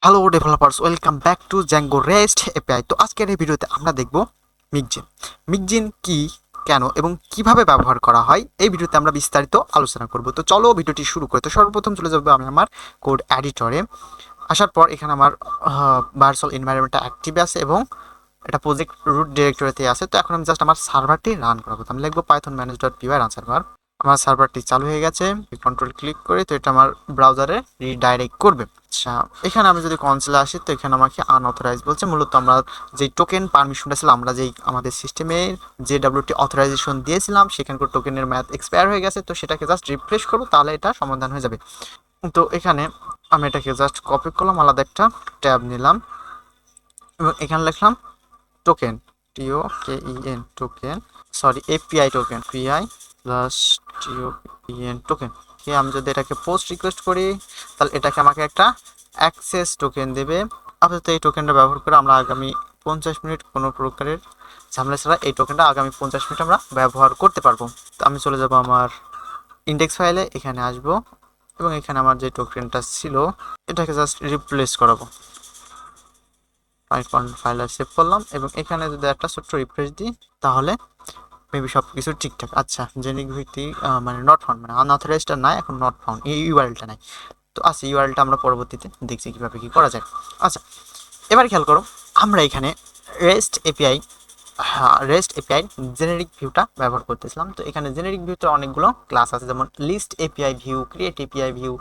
Hello developers, welcome back to Zango rest API. তো আজকের এই ভিডিওতে আমরা দেখব মিকজিন। মিকজিন কি, কেন এবং কিভাবে ব্যবহার করা হয়, এই ভিডিওতে আমরা বিস্তারিত আলোচনা করব। তো চলো ভিডিওটি শুরু করি। তো সর্বপ্রথম চলে যাবো আমি আমার কোড এডিটরে। আসার পর এখানে আমার ভার্চুয়াল এনভায়রনমেন্টটা অ্যাক্টিভে আছে এবং এটা প্রজেক্ট রুট ডিরেক্টরিতে আছে। তো এখন আমি জাস্ট আমার সার্ভারটি রান করাবো। তো আমি লিখবো Python manage dot PY run server. আমার সার্ভারটি চালু হয়ে গেছে। কন্ট্রোল ক্লিক করে তো এটা আমার ব্রাউজারে রিডাইরেক্ট করবে। আচ্ছা, এখানে আমি যদি কনসোলে আসি তো এখানে আমাকে আনঅথরাইজ বলছে। মূলত আমরা যেই টোকেন পারমিশনটা ছিল, আমরা যেই আমাদের সিস্টেমে যে ডাব্লিউটি অথরাইজেশন দিয়েছিলাম সেখানকার টোকেনের ম্যাথ এক্সপায়ার হয়ে গেছে। তো সেটাকে জাস্ট রিফ্রেশ করবো, তাহলে এটা সমাধান হয়ে যাবে। তো এখানে আমি এটাকে জাস্ট কপি করলাম, আলাদা একটা ট্যাব নিলাম এবং এখানে লিখলাম token, TOKEN token, sorry API token, PI plus TOKEN token. আমি যদি এটাকে পোস্ট রিকোয়েস্ট করি তাহলে এটাকে আমাকে একটা অ্যাক্সেস টোকেন দেবে। আপাতত এই টোকেনটা ব্যবহার করে আমরা আগামী 50 মিনিট কোনো প্রকারের ঝামেলা ছাড়া এই টোকেনটা আগামী 50 মিনিট আমরা ব্যবহার করতে পারবো। তো আমি চলে যাব আমার ইন্ডেক্স ফাইলে, এখানে আসব এবং এখানে আমার যে টোকেনটা ছিল এটাকে জাস্ট রিপ্লেস করাবো। ফাইল সেভ করলাম এবং এখানে যদি একটা ছোট্ট রিফ্রেশ দিই তাহলে মেবি সব কিছু ঠিকঠাক। আচ্ছা, জেনিক ভিত্তি মানে নট ফাউন্ড, মানে আনঅথরাইজডটা নাই, এখন নট ফাউন্ড, এই ইউআরএলটা নাই। তো আচ্ছা, ইউআরএলটা আমরা পরবর্তীতে দেখছি কীভাবে কী করা যায়। আচ্ছা, এবার খেয়াল করো, আমরা এখানে রেস্ট এপিআই জেনেরিক ভিউটা ব্যবহার করতেছিলাম। তো এখানে জেনেরিক ভিউতে অনেকগুলো ক্লাস আছে, যেমন list API view, create API view,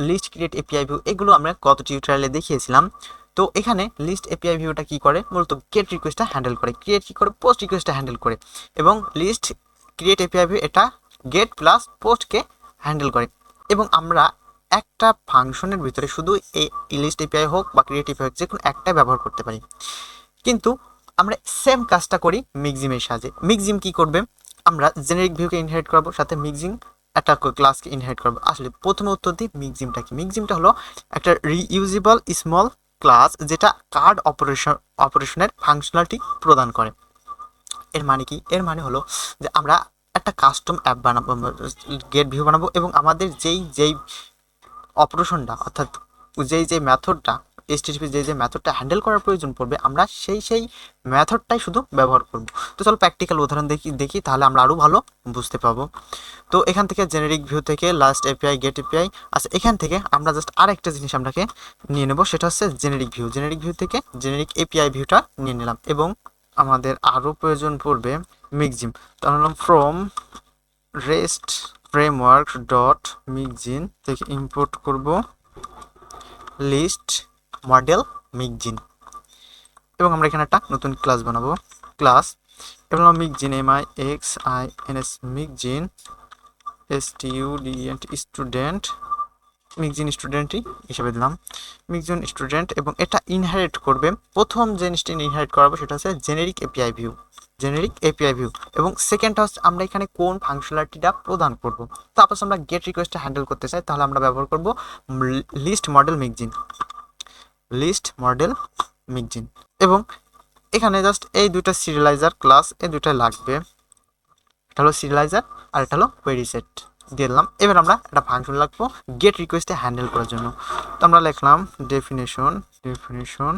list create API view, এগুলো আমরা গত টিউটোরিয়ালে দেখিয়েছিলাম। তো এখানে লিস্ট এপিআই ভিউটা কি করে, মূলত গেট রিকোয়েস্টটা হ্যান্ডেল করে, ক্রিয়েট কি করে, পোস্ট রিকোয়েস্টটা হ্যান্ডেল করে, এবং লিস্ট ক্রিয়েট এপিআই ভিউ এটা গেট প্লাস পোস্টকে হ্যান্ডেল করে। এবং আমরা একটা ফাংশনের ভিতরে শুধু এই লিস্ট এপিআই হোক বা ক্রিয়েট এপিআই হোক, যে কোনো একটা ব্যবহার করতে পারি। কিন্তু আমরা সেম কাজটা করি মিকজিমের সাহায্যে। মিকজিম কি করবে, আমরা জেনারিক ভিউকে ইনহেরিট করবো, সাথে মিকজিম একটা ক্লাসকে ইনহেরিট করবো। আসলে প্রথমে উত্তর দিই, মিকজিমটা কি? মিকজিমটা হলো একটা রিইউজেবল স্মল ক্লাস, যেটা কার্ড অপারেশনের ফাংশনালিটি প্রদান করে। এর মানে কি? এর মানে হলো যে আমরা একটা কাস্টম অ্যাপ বানাবো, গেট ভিউ বানাবো, এবং আমাদের যেই অপারেশনটা, অর্থাৎ যেই মেথডটা, এইচটিটিপি যে মেথডটা হ্যান্ডেল করার প্রয়োজন পড়বে, আমরা সেই মেথডটাই শুধু ব্যবহার করব। তো চলো প্র্যাকটিক্যাল উদাহরণ দেখি তাহলে আমরা আরও ভালো বুঝতে পাবো। তো এখান থেকে জেনারিক ভিউ থেকে লাস্ট এপিআই, গেট এপিআই, আচ্ছা এখান থেকে আমরা জাস্ট আরেকটা জিনিস আমরাকে নিয়ে নেব, সেটা হচ্ছে জেনারিক ভিউ। জেনারিক ভিউ থেকে জেনারিক এপিআই ভিউটা নিয়ে নিলাম এবং আমাদের আরও প্রয়োজন পড়বে মিকজিম। তাহলে ফ্রম রেস্ট ফ্রেমওয়ার্ক ডট মিকজিন থেকে ইম্পোর্ট করব লিস্ট মডেল মিকজিন, এবং আমরা এখানে একটা নতুন ক্লাস বানাবো। ক্লাস এবং মিকজিন, MIXINS মিকজিন, স্টুডেন্ট, মিকজিন স্টুডেন্টই হিসেবে দিলাম, মিকজিন স্টুডেন্ট। এবং এটা ইনহেরিট করবে, প্রথম জিনিসটি ইনহেরিট করাবো সেটা হচ্ছে generic API view, generic API view. এবং সেকেন্ডটা হচ্ছে আমরা এখানে কোন ফাংশনালিটিটা প্রদান করব। তারপর আমরা গেট রিকোয়েস্টটা হ্যান্ডেল করতে চাই, তাহলে আমরা ব্যবহার করব লিস্ট মডেল মিকজিন, লিস্ট মডেল মিকজিন। এবং এখানে জাস্ট এই দুইটা সিরিয়ালাইজার ক্লাস, এই দুইটা লাগবে, এটা হলো সিরিয়ালাইজার আর এটা হলো কোয়েরি সেট দিয়ে দিলাম। এবার আমরা একটা ফাংশন লাগবো গেট রিকোয়েস্টে হ্যান্ডেল করার জন্য। তো আমরা লিখলাম ডেফিনেশন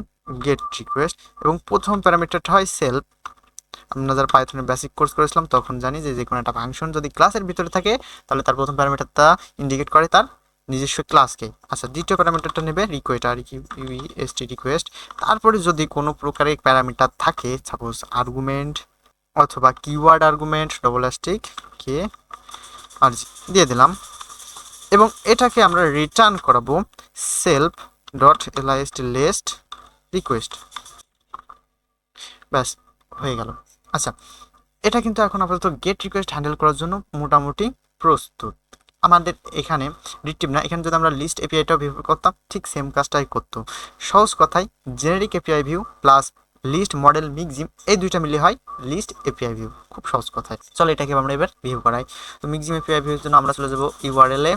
গেট রিকোয়েস্ট, এবং প্রথম প্যারামিটারটা হয় সেলফ। আমরা যারা পাইথনের বেসিক কোর্স করেছিলাম তখন জানি যে কোনো একটা ফাংশন যদি ক্লাসের ভিতরে থাকে তাহলে তার প্রথম প্যারামিটারটা ইন্ডিকেট করে তার নিজস্ব ক্লাসকে। আচ্ছা, দ্বিতীয় প্যারামিটারটা নেবে রিকোয়েস্ট, আর ইউএসটি রিকোয়েস্ট। তারপরে যদি কোনো প্রকারের প্যারামিটার থাকে, সাপোজ আর্গুমেন্ট অথবা কিওয়ার্ড আর্গুমেন্ট, ডবল স্টিক কে আর দিয়ে দিলাম, এবং এটাকে আমরা রিটার্ন করাবো self dot list list request. ব্যাস, হয়ে গেল। আচ্ছা, এটা কিন্তু এখন আপাতত গেট রিকোয়েস্ট হ্যান্ডেল করার জন্য মোটামুটি প্রস্তুত। আমাদের এখানে রিট্রিভ না, এখানে যদি আমরা লিস্ট এপিআইটাও ব্যবহার করতাম ঠিক সেম কাজটাই করতো। সহজ কথায় generic API view plus list model mixin, এই দুইটা মিলে হয় লিস্ট এপিআই ভিউ। খুব সহজ কথায়, চলো এটাকে আমরা এবার ভিউ করাই। তো মিকজিম এপিআই ভিউর জন্য আমরা চলে যাবো ইউআরএলে।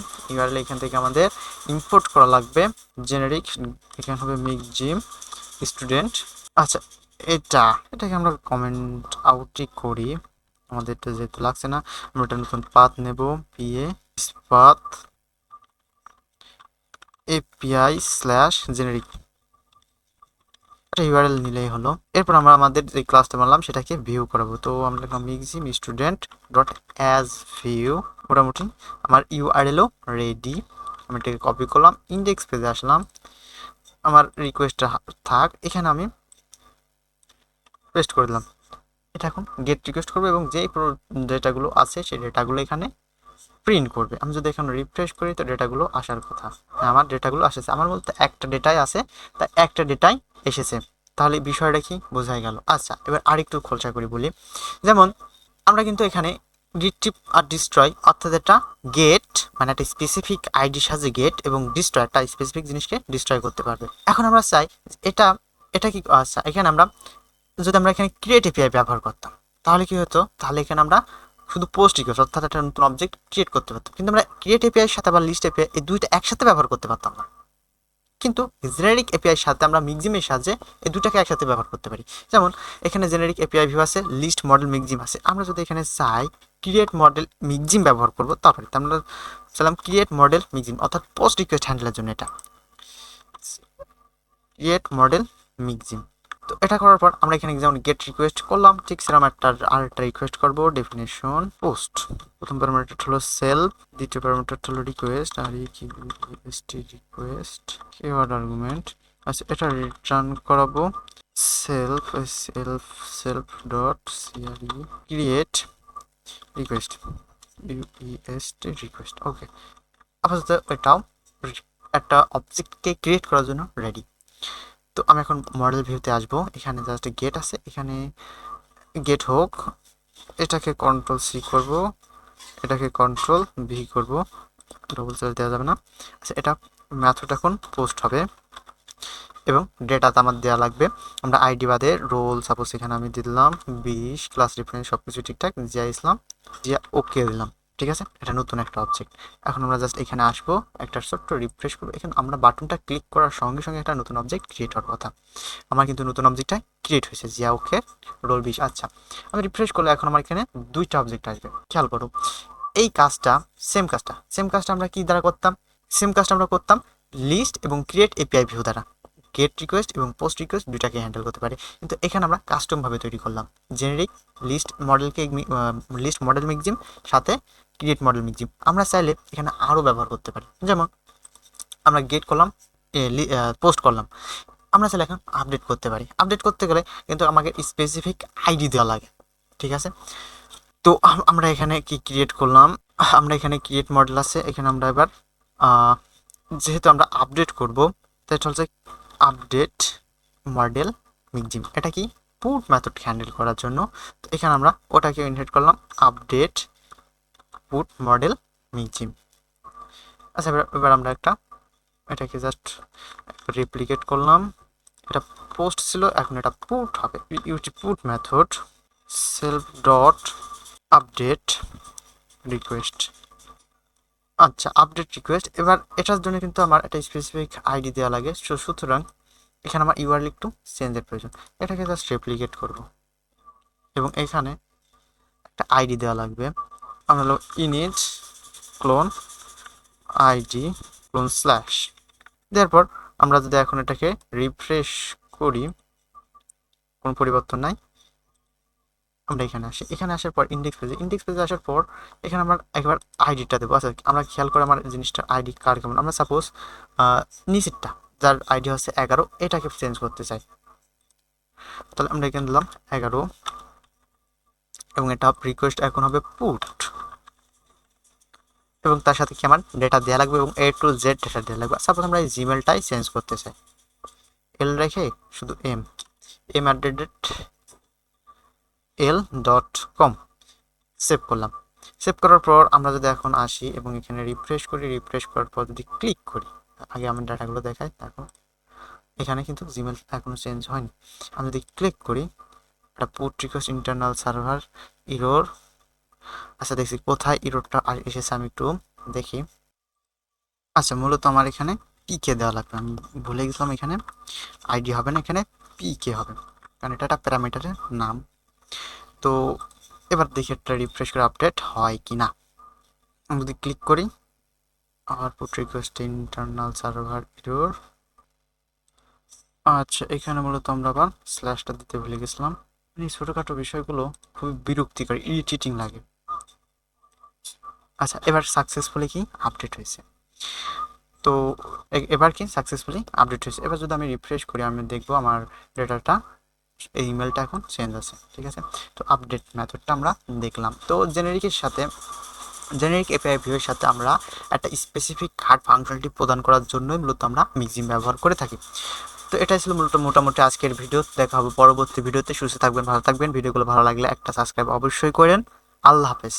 এখান থেকে আমাদের ইম্পোর্ট করা লাগবে জেনারিক, এখানে হবে মিকজিম স্টুডেন্ট। আচ্ছা, এটাকে আমরা কমেন্ট আউটই করি, আমাদের এটা যেহেতু লাগছে না। আমরা একটা নতুন পাথ নেব, PA path API slash generic, একটা ইউআরএল নিলেই হলো। এরপর আমরা আমাদের যে ক্লাসটা বানালাম সেটাকে ভিউ করাবো। তো আমরা লিখলাম মিক্সিম স্টুডেন্ট ডট অ্যাজ ভিউ। মোটামুটি আমার ইউআরএলও রেডি। আমি এটাকে কপি করলাম, ইন্ডেক্স পেজে আসলাম, আমার রিকোয়েস্টটা থাক, এখানে আমি পেস্ট করে দিলাম। এটা এখন গেট রিকোয়েস্ট করবে এবং যেই ডেটাগুলো আছে সেই ডেটাগুলো এখানে প্রিন্ট করবে। আমি যদি এখানে রিফ্রেশ করি তো ডেটাগুলো আসার কথা। হ্যাঁ, আমার ডেটাগুলো আসেছে, আমার বলতে একটা ডেটাই আছে, তা একটা ডেটাই এসেছে। তাহলে বিষয়টা কি বোঝাই গেল। আচ্ছা, এবার আরেকটু খোলসা করে বলি। যেমন আমরা কিন্তু এখানে রিট্রিভ আর ডিস্ট্রয়, অর্থাৎ একটা গেট মানে একটা স্পেসিফিক আইডির সাহায্যে গেট এবং ডিস্ট্রয় একটা স্পেসিফিক জিনিসকে ডিস্ট্রয় করতে পারবে। এখন আমরা চাই এটা এটা কি, আচ্ছা এখানে আমরা যদি আমরা এখানে ক্রিয়েট এপিআই ব্যবহার করতাম তাহলে কি হতো, তাহলে এখানে আমরা শুধু পোস্ট রিকোয়েস্ট অর্থাৎ একটা নতুন অবজেক্ট ক্রিয়েট করতে পারতাম, কিন্তু আমরা ক্রিয়েট এপিআই এর সাথে বা লিস্ট এপিআই এই দুইটা একসাথে ব্যবহার করতে পারতাম না। কিন্তু জেনারিক এপিআই এর সাথে আমরা মিক্সিমের সাহায্যে এই দুটাকে একসাথে ব্যবহার করতে পারি। যেমন এখানে জেনারিক এপিআই ভিউ আছে, লিস্ট মডেল মিক্সিম আছে। আমরা যদি এখানে চাই ক্রিয়েট মডেল মিক্সিম ব্যবহার করবো তারপরে আমরা চাইলাম ক্রিয়েট মডেল মিক্সিম অর্থাৎ পোস্ট রিকোয়েস্ট হ্যান্ডেলের জন্য এটা ক্রিয়েট মডেল মিক্সিম। তো এটা করার পর আমরা এখানে যেমন গেট রিকোয়েস্ট করলাম, ঠিক সেরকম আরেকটা রিকোয়েস্ট করব, ডেফিনেশন পোস্ট। প্রথম প্যারামিটার হলো সেলফ, দ্বিতীয় প্যারামিটার হলো রিকোয়েস্ট, আর রিকোয়েস্ট কিওয়ার্ড আর্গুমেন্ট। আচ্ছা, এটা রিটার্ন করাবো self self self dot CRE create request request. Okay, আপাতত এটাও একটা অবজেক্টকে ক্রিয়েট করার জন্য রেডি। তো আমি এখন মডেল ভিউতে আসবো, এখানে জাস্ট গেট আছে, এখানে গেট হোক, এটাকে কন্ট্রোল সি করব, এটাকে কন্ট্রোল ভি করব, ডবল স্ল্যাশ দেওয়া যাবে না। আচ্ছা, এটা মেথড এখন পোস্ট হবে এবং ডেটাতে আমার দেওয়া লাগবে। আমরা আইডি বাদে রোল সাপোজ এখানে আমি দিলাম 20, ক্লাস রেফারেন্স সব কিছু ঠিকঠাক, জিয়া ইসলাম, জিয়া ওকে দিলাম। ঠিক আছে, এটা নতুন একটা অবজেক্ট। এখন আমরা জাস্ট এখানে আসবো, একটা ছোট্ট রিফ্রেশ করবো, এখানে আমরা বাটনটা ক্লিক করার সঙ্গে সঙ্গে একটা নতুন অবজেক্ট ক্রিয়েট হওয়ার কথা। আমার কিন্তু নতুন অবজেক্টটা ক্রিয়েট হয়েছে, জিয়া ওকে রোল 20। আচ্ছা, আমি রিফ্রেশ করলে এখন আমার এখানে দুইটা অবজেক্ট আসবে। খেয়াল করো, এই কাজটা সেম কাজটা আমরা কি দ্বারা করতাম, সেম কাজটা আমরা করতাম লিস্ট এবং ক্রিয়েট এপিআই ভিউ দ্বারা। গেট রিকোয়েস্ট এবং পোস্ট রিকোয়েস্ট দুটাকে হ্যান্ডেল করতে পারে, কিন্তু এখানে আমরা কাস্টমভাবে তৈরি করলাম জেনেরিক লিস্ট মডেলকে, লিস্ট মডেল মিক্সিম সাথে ক্রিয়েট মডেল মিক্সিম। আমরা চাইলে এখানে আরও ব্যবহার করতে পারি, যেমন আমরা গেট করলাম, পোস্ট করলাম, আমরা চাইলে এখন আপডেট করতে পারি। আপডেট করতে গেলে কিন্তু আমাকে স্পেসিফিক আইডি দেওয়া লাগে। ঠিক আছে, তো আমরা এখানে কি ক্রিয়েট করলাম, আমরা এখানে ক্রিয়েট মডেল আছে, এখানে আমরা এবার যেহেতু আমরা আপডেট করব তাই হচ্ছে আপডেট মডেল মিক্সিম। এটা কি পুট মেথড হ্যান্ডেল করার জন্য। তো এখানে আমরা ওটাকে ইনহেরিট করলাম আপডেট পুট মডেল মিক্সিম। আচ্ছা, এবার আমরা এটাকে জাস্ট রেপ্লিকেট করলাম, এটা পোস্ট ছিল, এখন এটা পুট হবে, ইউটি put method self dot update request. আচ্ছা, আপডেট রিকোয়েস্ট, এবার এটার জন্য কিন্তু আমার একটা স্পেসিফিক আইডি দেওয়া লাগে, সুতরাং এখানে আমার ইউআরএল একটু চেঞ্জের প্রয়োজন। এটাকে জাস্ট রেপ্লিকেট করব এবং এখানে একটা আইডি দেওয়া লাগবে, আমরা হলো init clone ID clone slash দেওয়ার পর আমরা যদি এখন এটাকে রিফ্রেশ করি, কোনো পরিবর্তন নাই। আমরা এখানে আসি, এখানে আসার পর ইন্ডেক্স পেজে আসার পর এখানে আমরা একবার আইডিটা দেবো। আচ্ছা, আমরা খেয়াল করে আমার জিনিসটার আইডি কার কেমন, আমরা সাপোজ নিচেরটা যার আইডি হচ্ছে 11 এটাকে চেঞ্জ করতে চাই, তাহলে আমরা এখানে দিলাম 11 এবং এটা রিকোয়েস্ট এখন হবে পুট এবং তার সাথে কি আমার ডেটা দেওয়া লাগবে এবং A to Z ডেটা দেওয়া লাগবে। সাপোজ আমরা এই জিমেলটাই চেঞ্জ করতে চাই, এল রেখে শুধু m@l.com সেভ করলাম। সেভ করার পর আমরা যদি এখন আসি এবং এখানে রিফ্রেশ করার পর যদি ক্লিক করি, আগে আমার ডাটাগুলো দেখাই, দেখো এখানে কিন্তু জিমেল এখনো চেঞ্জ হয়নি। আমি যদি ক্লিক করি, একটা put request internal server error. আচ্ছা, দেখছি কোথায় ইরোরটা এসেছে, আমি একটু দেখি। আচ্ছা, মূলত আমার এখানে পিকে দেওয়া লাগবে, আমি ভুলে গেছিলাম, এখানে আইডি হবে না, এখানে পিকে হবে, কারণ এটা একটা প্যারামিটারের নাম। তো এবার দেখি একটা রিফ্রেশ করে আপডেট হয় কি না। আমি যদি ক্লিক করি, আর put request internal server error, আচ্ছা, এখানে মূলত আমরা আবার স্ল্যাশটা দিতে ভুলে গেছিলাম। এই ছোটোখাটো বিষয়গুলো খুবই বিরক্তিকর, ইরিটেটিং লাগে। আচ্ছা, এবার সাকসেসফুলি কি আপডেট হয়েছে। তো এবার কি সাকসেসফুলি আপডেট হয়েছে। এবার যদি আমি রিফ্রেশ করি আমি দেখবো আমার ডেটাটা, এই ইমেলটা এখন চেঞ্জ আছে। ঠিক আছে, তো আপডেট মেথডটা আমরা দেখলাম। তো জেনারিকের সাথে, জেনারিক এপিআই ভিউয়ের সাথে আমরা একটা স্পেসিফিক হার্ড ফাংশনালিটি প্রদান করার জন্যই মূলত আমরা মিক্সিম ব্যবহার করে থাকি। তো এটাই ছিল মূলত মোটামুটি আজকের ভিডিও। দেখা হবে পরবর্তী ভিডিওতে। সুস্থ থাকবেন, ভালো থাকবেন। ভিডিওগুলো ভালো লাগলে একটা সাবস্ক্রাইব অবশ্যই করেন। আল্লাহ হাফেজ।